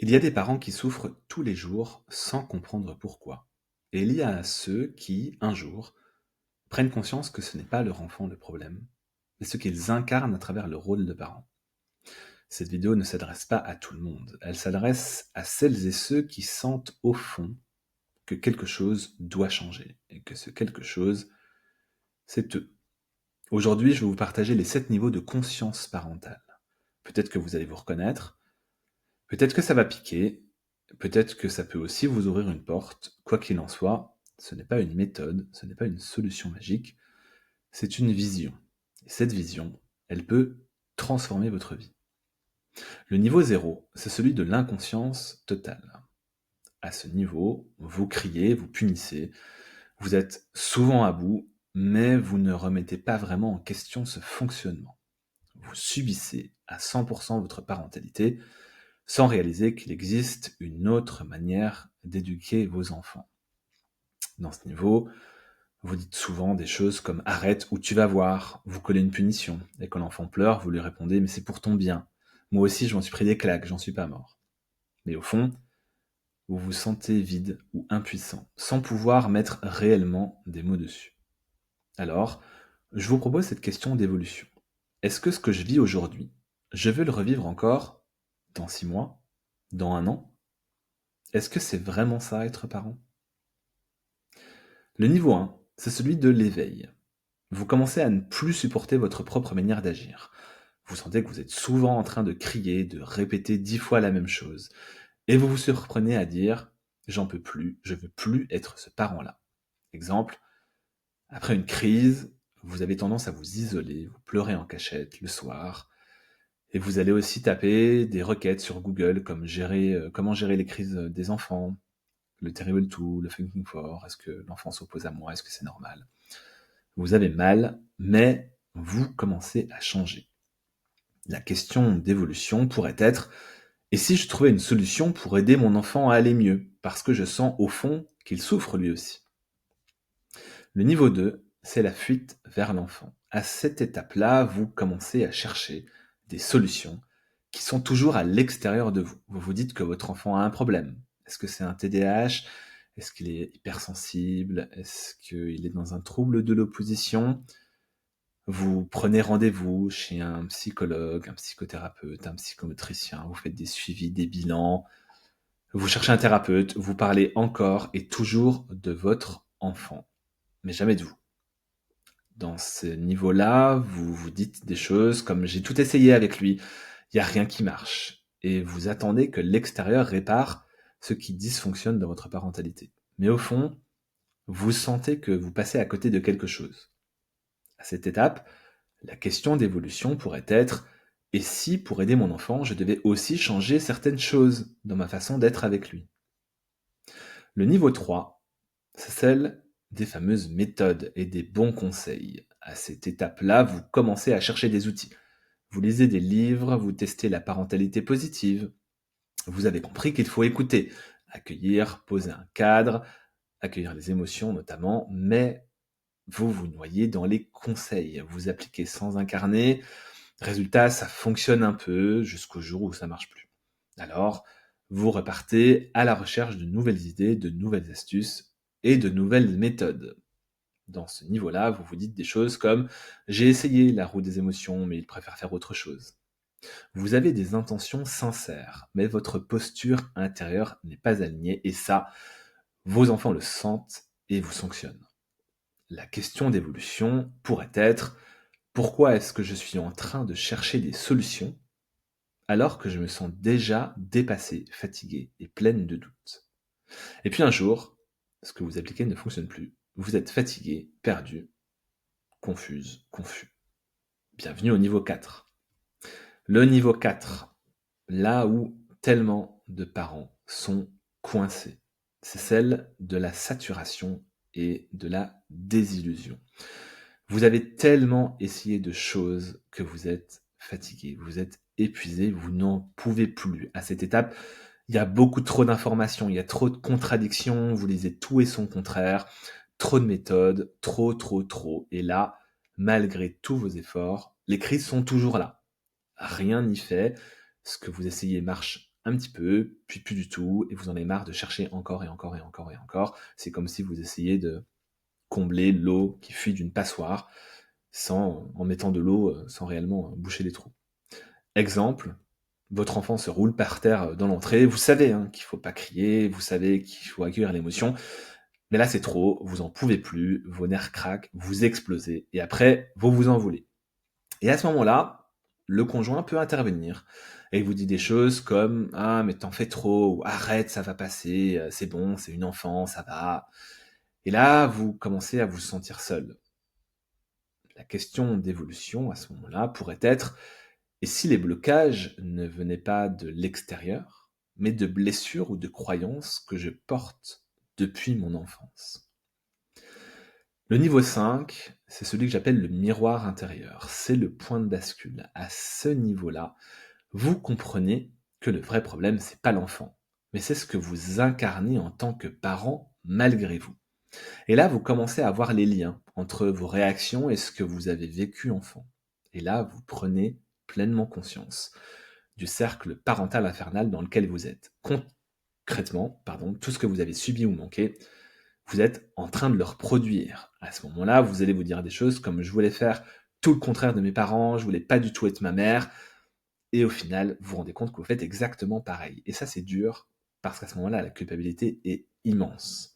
Il y a des parents qui souffrent tous les jours sans comprendre pourquoi. Et il y a ceux qui, un jour, prennent conscience que ce n'est pas leur enfant le problème, mais ce qu'ils incarnent à travers le rôle de parent. Cette vidéo ne s'adresse pas à tout le monde, elle s'adresse à celles et ceux qui sentent au fond que quelque chose doit changer, et que ce quelque chose, c'est eux. Aujourd'hui, je vais vous partager les 7 niveaux de conscience parentale. Peut-être que vous allez vous reconnaître, peut-être que ça va piquer, peut-être que ça peut aussi vous ouvrir une porte. Quoi qu'il en soit, ce n'est pas une méthode, ce n'est pas une solution magique, c'est une vision. Et cette vision, elle peut transformer votre vie. Le niveau 0, c'est celui de l'inconscience totale. À ce niveau, vous criez, vous punissez, vous êtes souvent à bout, mais vous ne remettez pas vraiment en question ce fonctionnement. Vous subissez à 100% votre parentalité sans réaliser qu'il existe une autre manière d'éduquer vos enfants. Dans ce niveau, vous dites souvent des choses comme arrête ou tu vas voir, vous collez une punition, et quand l'enfant pleure, vous lui répondez mais c'est pour ton bien. Moi aussi je m'en suis pris des claques, j'en suis pas mort. Mais au fond, vous vous sentez vide ou impuissant, sans pouvoir mettre réellement des mots dessus. Alors, je vous propose cette question d'évolution. Est-ce que ce que je vis aujourd'hui, je veux le revivre encore dans 6 mois, dans 1 an? Est-ce que c'est vraiment ça être parent? Le niveau 1, c'est celui de l'éveil. Vous commencez à ne plus supporter votre propre manière d'agir. Vous sentez que vous êtes souvent en train de crier, de répéter 10 fois la même chose. Et vous vous surprenez à dire j'en peux plus, je veux plus être ce parent-là. Exemple, après une crise, vous avez tendance à vous isoler, vous pleurez en cachette le soir, et vous allez aussi taper des requêtes sur Google comme comment gérer les crises des enfants, le Terrible 2, le Thinking For, est-ce que l'enfant s'oppose à moi, est-ce que c'est normal? Vous avez mal, mais vous commencez à changer. La question d'évolution pourrait être et si je trouvais une solution pour aider mon enfant à aller mieux, parce que je sens au fond qu'il souffre lui aussi. Le niveau 2, c'est la fuite vers l'enfant. À cette étape-là, vous commencez à chercher des solutions qui sont toujours à l'extérieur de vous. Vous vous dites que votre enfant a un problème. Est-ce que c'est un TDAH? Est-ce qu'il est hypersensible? Est-ce qu'il est dans un trouble de l'opposition? Vous prenez rendez-vous chez un psychologue, un psychothérapeute, un psychomotricien, vous faites des suivis, des bilans, vous cherchez un thérapeute, vous parlez encore et toujours de votre enfant, mais jamais de vous. Dans ce niveau-là, vous vous dites des choses comme j'ai tout essayé avec lui, il n'y a rien qui marche. Et vous attendez que l'extérieur répare ce qui dysfonctionne dans votre parentalité. Mais au fond, vous sentez que vous passez à côté de quelque chose. À cette étape, la question d'évolution pourrait être et si, pour aider mon enfant, je devais aussi changer certaines choses dans ma façon d'être avec lui? Le niveau 3, c'est celle des fameuses méthodes et des bons conseils. À cette étape-là, vous commencez à chercher des outils. Vous lisez des livres, vous testez la parentalité positive. Vous avez compris qu'il faut écouter, accueillir, poser un cadre, accueillir les émotions notamment, mais vous vous noyez dans les conseils. Vous appliquez sans incarner. Résultat, ça fonctionne un peu jusqu'au jour où ça marche plus. Alors, vous repartez à la recherche de nouvelles idées, de nouvelles astuces et de nouvelles méthodes. Dans ce niveau-là, vous vous dites des choses comme j'ai essayé la roue des émotions, mais il préfère faire autre chose. Vous avez des intentions sincères, mais votre posture intérieure n'est pas alignée et ça, vos enfants le sentent et vous sanctionnent. La question d'évolution pourrait être pourquoi est-ce que je suis en train de chercher des solutions alors que je me sens déjà dépassée, fatiguée et pleine de doutes? Et puis un jour, ce que vous appliquez ne fonctionne plus. Vous êtes fatigué, perdu, confuse, confus. Bienvenue au niveau 4. Le niveau 4, là où tellement de parents sont coincés, c'est celle de la saturation et de la désillusion. Vous avez tellement essayé de choses que vous êtes fatigué, vous êtes épuisé, vous n'en pouvez plus. À cette étape, il y a beaucoup trop d'informations, il y a trop de contradictions, vous lisez tout et son contraire, trop de méthodes, trop, trop, trop. Et là, malgré tous vos efforts, les crises sont toujours là. Rien n'y fait. Ce que vous essayez marche un petit peu, puis plus du tout, et vous en avez marre de chercher encore et encore et encore et encore. C'est comme si vous essayiez de combler l'eau qui fuit d'une passoire en mettant de l'eau sans réellement boucher les trous. Exemple, votre enfant se roule par terre dans l'entrée, vous savez qu'il ne faut pas crier, vous savez qu'il faut accueillir l'émotion, mais là c'est trop, vous en pouvez plus, vos nerfs craquent, vous explosez, et après vous vous en voulez. Et à ce moment-là, le conjoint peut intervenir et il vous dit des choses comme ah mais t'en fais trop, ou arrête, ça va passer, c'est bon, c'est une enfant, ça va. Et là, vous commencez à vous sentir seul. La question d'évolution à ce moment-là pourrait être et si les blocages ne venaient pas de l'extérieur, mais de blessures ou de croyances que je porte depuis mon enfance. Le niveau 5, c'est celui que j'appelle le miroir intérieur. C'est le point de bascule. À ce niveau-là, vous comprenez que le vrai problème, c'est pas l'enfant, mais c'est ce que vous incarnez en tant que parent malgré vous. Et là, vous commencez à voir les liens entre vos réactions et ce que vous avez vécu enfant. Et là, vous prenez pleinement conscience du cercle parental infernal dans lequel vous êtes. Concrètement, tout ce que vous avez subi ou manqué, vous êtes en train de le reproduire. À ce moment-là, vous allez vous dire des choses comme je voulais faire tout le contraire de mes parents, je voulais pas du tout être ma mère, et au final, vous vous rendez compte que vous faites exactement pareil. Et ça, c'est dur, parce qu'à ce moment-là, la culpabilité est immense.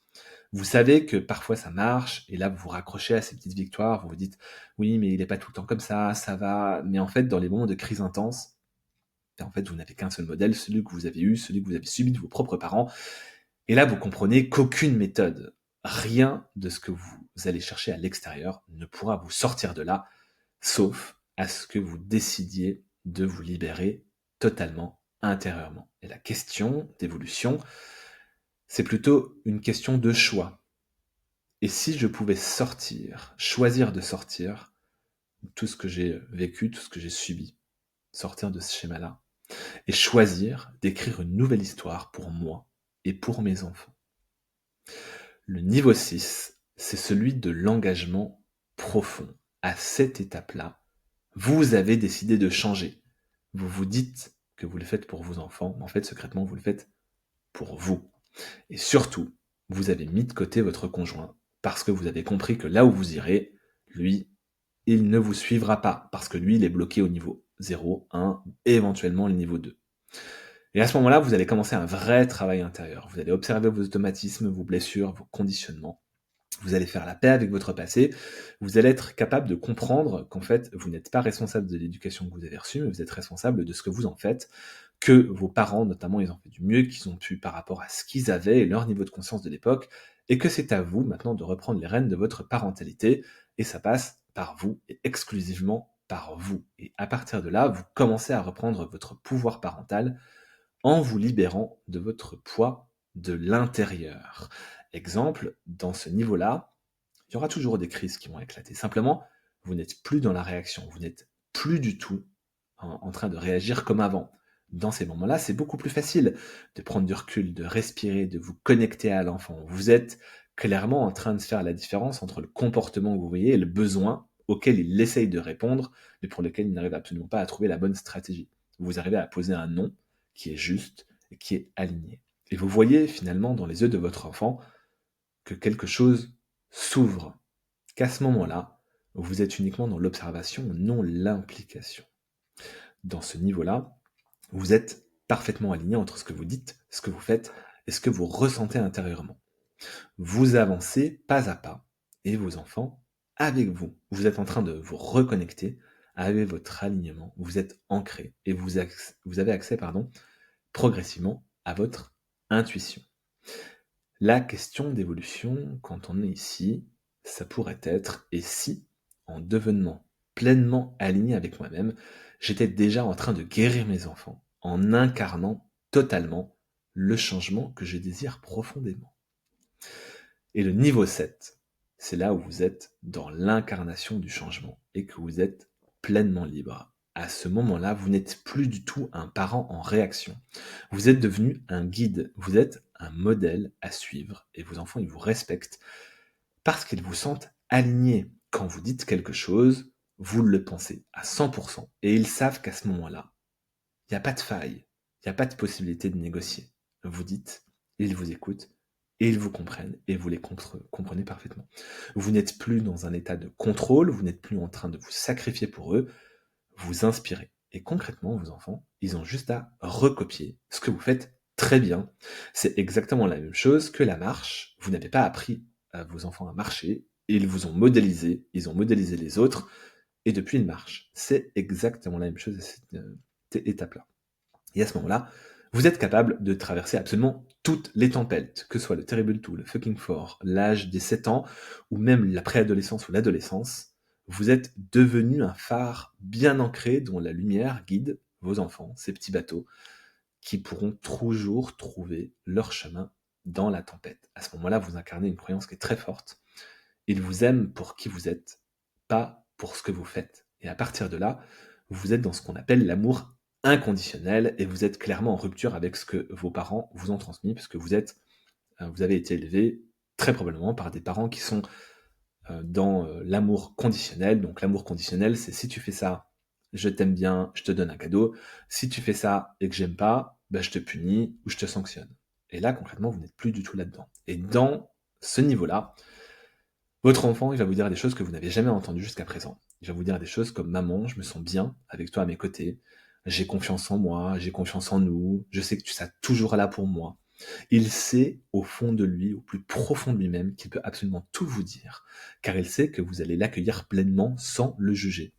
Vous savez que parfois ça marche, et là vous vous raccrochez à ces petites victoires, vous vous dites oui mais il n'est pas tout le temps comme ça va, mais en fait dans les moments de crise intense, en fait vous n'avez qu'un seul modèle, celui que vous avez eu, celui que vous avez subi de vos propres parents, et là vous comprenez qu'aucune méthode, rien de ce que vous allez chercher à l'extérieur ne pourra vous sortir de là, sauf à ce que vous décidiez de vous libérer totalement intérieurement. Et la question d'évolution, c'est plutôt une question de choix. Et si je pouvais sortir, choisir de sortir tout ce que j'ai vécu, tout ce que j'ai subi, sortir de ce schéma-là, et choisir d'écrire une nouvelle histoire pour moi et pour mes enfants. Le niveau 6, c'est celui de l'engagement profond. À cette étape-là, vous avez décidé de changer. Vous vous dites que vous le faites pour vos enfants, mais en fait, secrètement, vous le faites pour vous. Et surtout, vous avez mis de côté votre conjoint parce que vous avez compris que là où vous irez, lui, il ne vous suivra pas parce que lui, il est bloqué au niveau 0, 1 et éventuellement le niveau 2. Et à ce moment-là, vous allez commencer un vrai travail intérieur. Vous allez observer vos automatismes, vos blessures, vos conditionnements. Vous allez faire la paix avec votre passé. Vous allez être capable de comprendre qu'en fait, vous n'êtes pas responsable de l'éducation que vous avez reçue, mais vous êtes responsable de ce que vous en faites, que vos parents, notamment, ils ont fait du mieux qu'ils ont pu par rapport à ce qu'ils avaient et leur niveau de conscience de l'époque, et que c'est à vous maintenant de reprendre les rênes de votre parentalité, et ça passe par vous, et exclusivement par vous. Et à partir de là, vous commencez à reprendre votre pouvoir parental en vous libérant de votre poids de l'intérieur. Exemple, dans ce niveau-là, il y aura toujours des crises qui vont éclater. Simplement, vous n'êtes plus dans la réaction, vous n'êtes plus du tout en train de réagir comme avant. Dans ces moments-là, c'est beaucoup plus facile de prendre du recul, de respirer, de vous connecter à l'enfant. Vous êtes clairement en train de faire la différence entre le comportement que vous voyez et le besoin auquel il essaye de répondre, mais pour lequel il n'arrive absolument pas à trouver la bonne stratégie. Vous arrivez à poser un non qui est juste et qui est aligné. Et vous voyez finalement dans les yeux de votre enfant que quelque chose s'ouvre, qu'à ce moment-là, vous êtes uniquement dans l'observation, non l'implication. Dans ce niveau-là, vous êtes parfaitement aligné entre ce que vous dites, ce que vous faites et ce que vous ressentez intérieurement. Vous avancez pas à pas et vos enfants avec vous. Vous êtes en train de vous reconnecter avec votre alignement. Vous êtes ancré et vous avez accès progressivement à votre intuition. La question d'évolution, quand on est ici, ça pourrait être et si, en devenant pleinement aligné avec moi-même, j'étais déjà en train de guérir mes enfants, en incarnant totalement le changement que je désire profondément. Et le niveau 7, c'est là où vous êtes dans l'incarnation du changement et que vous êtes pleinement libre. À ce moment-là, vous n'êtes plus du tout un parent en réaction. Vous êtes devenu un guide, vous êtes un modèle à suivre et vos enfants, ils vous respectent parce qu'ils vous sentent alignés. Quand vous dites quelque chose, vous le pensez à 100% et ils savent qu'à ce moment-là, il n'y a pas de faille, il il n'y a pas de possibilité de négocier. Vous dites, ils vous écoutent, et ils vous comprennent, et vous les comprenez parfaitement. Vous n'êtes plus dans un état de contrôle, vous n'êtes plus en train de vous sacrifier pour eux, vous inspirez. Et concrètement, vos enfants, ils ont juste à recopier ce que vous faites très bien. C'est exactement la même chose que la marche. Vous n'avez pas appris à vos enfants à marcher, ils vous ont modélisé, ils ont modélisé les autres, et depuis ils marchent. C'est exactement la même chose à cette étape-là. Et à ce moment-là, vous êtes capable de traverser absolument toutes les tempêtes, que ce soit le Terrible 2, le Fucking 4, l'âge des 7 ans, ou même la préadolescence ou l'adolescence. Vous êtes devenu un phare bien ancré dont la lumière guide vos enfants, ces petits bateaux, qui pourront toujours trouver leur chemin dans la tempête. À ce moment-là, vous incarnez une croyance qui est très forte. Ils vous aiment pour qui vous êtes, pas pour ce que vous faites. Et à partir de là, vous êtes dans ce qu'on appelle l'amour inconditionnel et vous êtes clairement en rupture avec ce que vos parents vous ont transmis, parce que vous avez été élevé très probablement par des parents qui sont dans l'amour conditionnel. Donc l'amour conditionnel, c'est si tu fais ça, je t'aime bien, je te donne un cadeau. Si tu fais ça et que j'aime pas, ben, je te punis ou je te sanctionne. Et là, concrètement, vous n'êtes plus du tout là-dedans. Et dans ce niveau-là, votre enfant, il va vous dire des choses que vous n'avez jamais entendues jusqu'à présent. Il va vous dire des choses comme: maman, je me sens bien avec toi à mes côtés, j'ai confiance en moi, j'ai confiance en nous, je sais que tu seras toujours là pour moi. Il sait au fond de lui, au plus profond de lui-même, qu'il peut absolument tout vous dire, car il sait que vous allez l'accueillir pleinement sans le juger.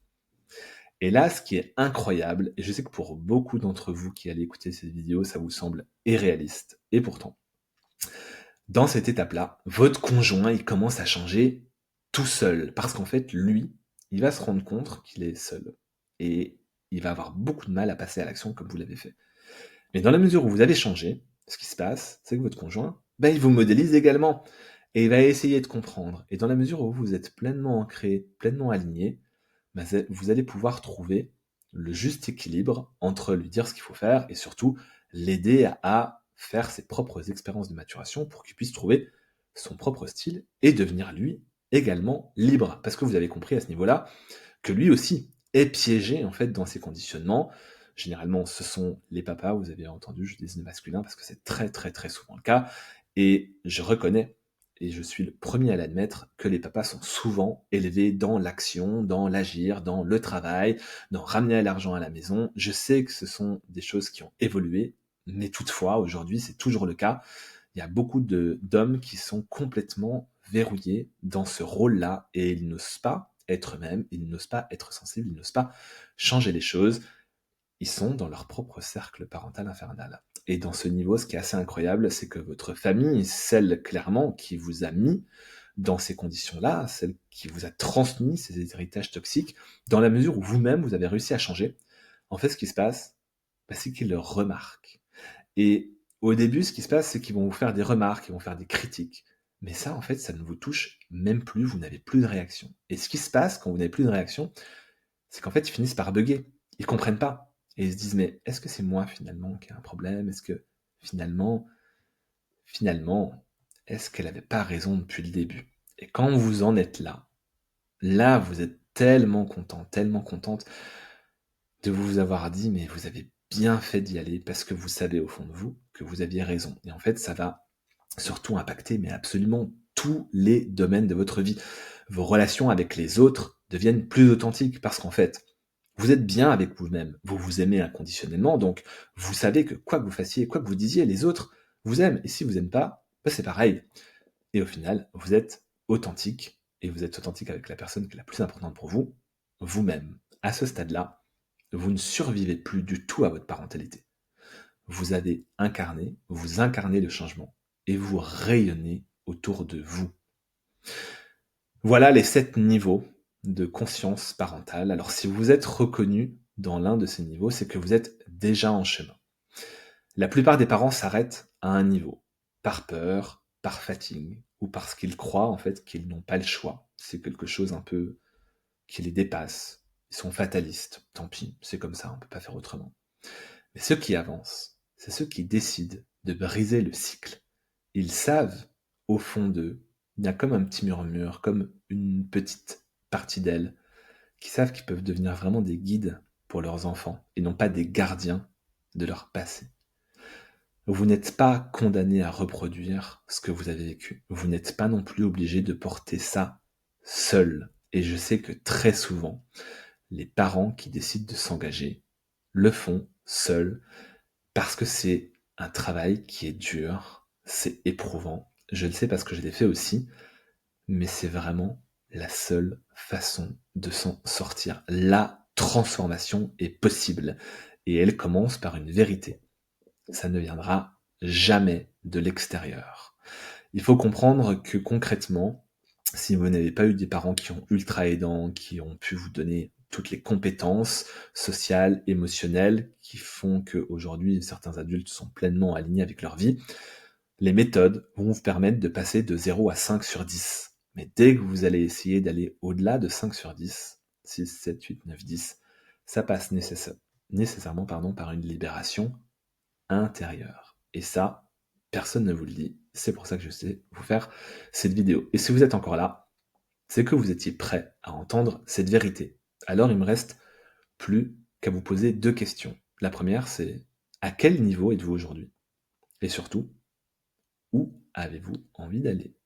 Et là, ce qui est incroyable, et je sais que pour beaucoup d'entre vous qui allez écouter cette vidéo, ça vous semble irréaliste, et pourtant, dans cette étape-là, votre conjoint, il commence à changer tout seul. Parce qu'en fait, lui, il va se rendre compte qu'il est seul. Et il va avoir beaucoup de mal à passer à l'action comme vous l'avez fait. Mais dans la mesure où vous avez changé, ce qui se passe, c'est que votre conjoint, ben, il vous modélise également. Et il va essayer de comprendre. Et dans la mesure où vous êtes pleinement ancré, pleinement aligné, ben, vous allez pouvoir trouver le juste équilibre entre lui dire ce qu'il faut faire et surtout l'aider à faire ses propres expériences de maturation pour qu'il puisse trouver son propre style et devenir lui également libre. Parce que vous avez compris à ce niveau-là que lui aussi est piégé en fait dans ses conditionnements. Généralement, ce sont les papas, vous avez entendu, je dis le masculin parce que c'est très très très souvent le cas. Et je reconnais, et je suis le premier à l'admettre, que les papas sont souvent élevés dans l'action, dans l'agir, dans le travail, dans ramener l'argent à la maison. Je sais que ce sont des choses qui ont évolué, mais toutefois, aujourd'hui, c'est toujours le cas. Il y a beaucoup d'hommes qui sont complètement verrouillés dans ce rôle-là et ils n'osent pas être eux-mêmes, ils n'osent pas être sensibles, ils n'osent pas changer les choses. Ils sont dans leur propre cercle parental infernal. Et dans ce niveau, ce qui est assez incroyable, c'est que votre famille, celle clairement qui vous a mis dans ces conditions-là, celle qui vous a transmis ces héritages toxiques, dans la mesure où vous-même, vous avez réussi à changer, en fait, ce qui se passe, bah, c'est qu'ils le remarquent. Et au début, ce qui se passe, c'est qu'ils vont vous faire des remarques, ils vont faire des critiques. Mais ça, en fait, ça ne vous touche même plus, vous n'avez plus de réaction. Et ce qui se passe quand vous n'avez plus de réaction, c'est qu'en fait, ils finissent par bugger. Ils comprennent pas. Et ils se disent, mais est-ce que c'est moi finalement qui ai un problème? Est-ce que finalement, est-ce qu'elle n'avait pas raison depuis le début? Et quand vous en êtes là, vous êtes tellement content, tellement contente de vous avoir dit, mais vous avez bien fait d'y aller parce que vous savez au fond de vous que vous aviez raison. Et en fait, ça va surtout impacter, mais absolument tous les domaines de votre vie. Vos relations avec les autres deviennent plus authentiques parce qu'en fait, vous êtes bien avec vous-même, vous vous aimez inconditionnellement, donc vous savez que quoi que vous fassiez, quoi que vous disiez, les autres vous aiment. Et si vous n'aiment pas, bah c'est pareil. Et au final, vous êtes authentique, et vous êtes authentique avec la personne qui est la plus importante pour vous, vous-même. À ce stade-là, vous ne survivez plus du tout à votre parentalité. Vous avez incarné, vous incarnez le changement, et vous rayonnez autour de vous. Voilà les 7 niveaux de conscience parentale. Alors si vous êtes reconnu dans l'un de ces niveaux, c'est que vous êtes déjà en chemin. La plupart des parents s'arrêtent à un niveau, par peur, par fatigue, ou parce qu'ils croient en fait qu'ils n'ont pas le choix. C'est quelque chose un peu qui les dépasse. Ils sont fatalistes. Tant pis, c'est comme ça, on ne peut pas faire autrement. Mais ceux qui avancent, c'est ceux qui décident de briser le cycle. Ils savent, au fond d'eux, il y a comme un petit murmure, comme une petite partie d'elles, qui savent qu'ils peuvent devenir vraiment des guides pour leurs enfants, et non pas des gardiens de leur passé. Vous n'êtes pas condamné à reproduire ce que vous avez vécu. Vous n'êtes pas non plus obligé de porter ça seul. Et je sais que très souvent, les parents qui décident de s'engager le font seuls parce que c'est un travail qui est dur, c'est éprouvant. Je le sais parce que je l'ai fait aussi, mais c'est vraiment la seule façon de s'en sortir. La transformation est possible et elle commence par une vérité. Ça ne viendra jamais de l'extérieur. Il faut comprendre que concrètement, si vous n'avez pas eu des parents qui ont ultra aidants, qui ont pu vous donner toutes les compétences sociales, émotionnelles, qui font qu'aujourd'hui certains adultes sont pleinement alignés avec leur vie, les méthodes vont vous permettre de passer de 0 à 5 sur 10. Mais dès que vous allez essayer d'aller au-delà de 5 sur 10, 6, 7, 8, 9, 10, ça passe nécessairement par une libération intérieure. Et ça, personne ne vous le dit. C'est pour ça que je sais vous faire cette vidéo. Et si vous êtes encore là, c'est que vous étiez prêt à entendre cette vérité. Alors il me reste plus qu'à vous poser 2 questions. La première, c'est à quel niveau êtes-vous aujourd'hui? Et surtout, où avez-vous envie d'aller?